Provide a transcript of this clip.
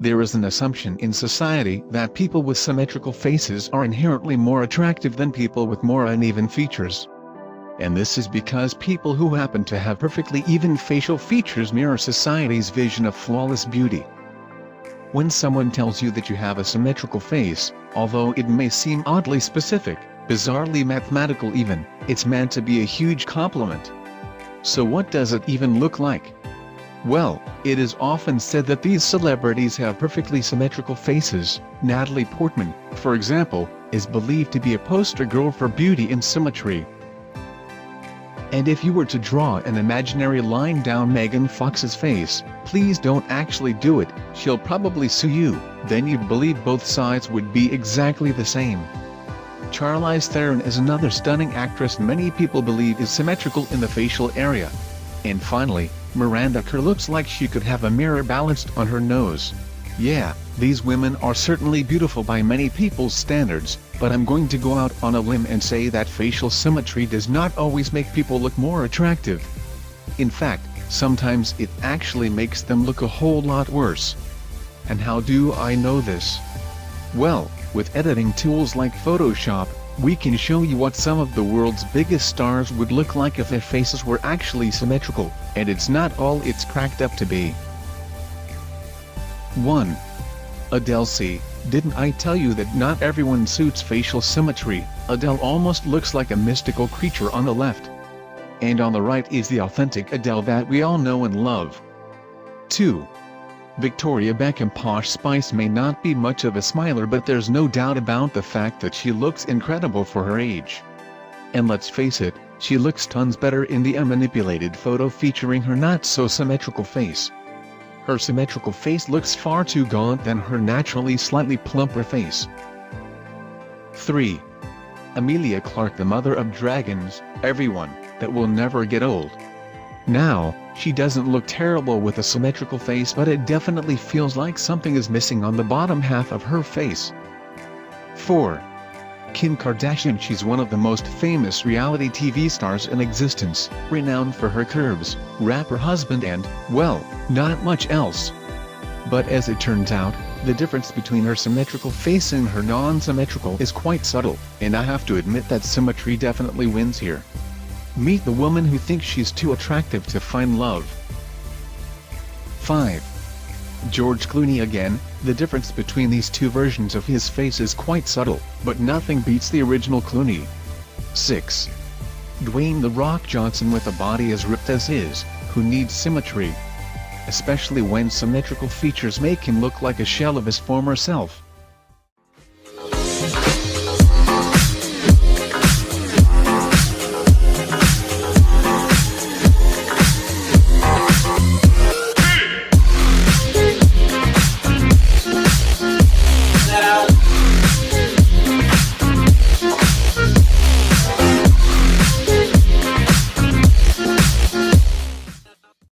There is an assumption in society that people with symmetrical faces are inherently more attractive than people with more uneven features. And this is because people who happen to have perfectly even facial features mirror society's vision of flawless beauty. When someone tells you that you have a symmetrical face, although it may seem oddly specific, bizarrely mathematical even, it's meant to be a huge compliment. So what does it even look like? Well, it is often said that these celebrities have perfectly symmetrical faces. Natalie Portman, for example, is believed to be a poster girl for beauty and symmetry. And if you were to draw an imaginary line down Megan Fox's face, please don't actually do it, she'll probably sue you, then you'd believe both sides would be exactly the same. Charlize Theron is another stunning actress many people believe is symmetrical in the facial area. And finally, Miranda Kerr looks like she could have a mirror balanced on her nose. Yeah, these women are certainly beautiful by many people's standards, but I'm going to go out on a limb and say that facial symmetry does not always make people look more attractive. In fact, sometimes it actually makes them look a whole lot worse. And how do I know this? Well, with editing tools like Photoshop, we can show you what some of the world's biggest stars would look like if their faces were actually symmetrical, and it's not all it's cracked up to be. 1. Adele. C. Didn't I tell you that not everyone suits facial symmetry? Adele almost looks like a mystical creature on the left. And on the right is the authentic Adele that we all know and love. 2. Victoria Beckham. Posh Spice may not be much of a smiler, but there's no doubt about the fact that she looks incredible for her age. And let's face it, she looks tons better in the unmanipulated photo featuring her not-so-symmetrical face. Her symmetrical face looks far too gaunt than her naturally slightly plumper face. 3. Emilia Clarke. The mother of dragons, everyone, that will never get old. Now, she doesn't look terrible with a symmetrical face, but it definitely feels like something is missing on the bottom half of her face. 4. Kim Kardashian. She's one of the most famous reality TV stars in existence, renowned for her curves, rapper husband and, well, not much else. But as it turns out, the difference between her symmetrical face and her non-symmetrical is quite subtle, and I have to admit that symmetry definitely wins here. Meet the woman who thinks she's too attractive to find love. 5. George Clooney. Again, the difference between these two versions of his face is quite subtle, but nothing beats the original Clooney. 6. Dwayne "The Rock" Johnson. With a body as ripped as his, who needs symmetry? Especially when symmetrical features make him look like a shell of his former self.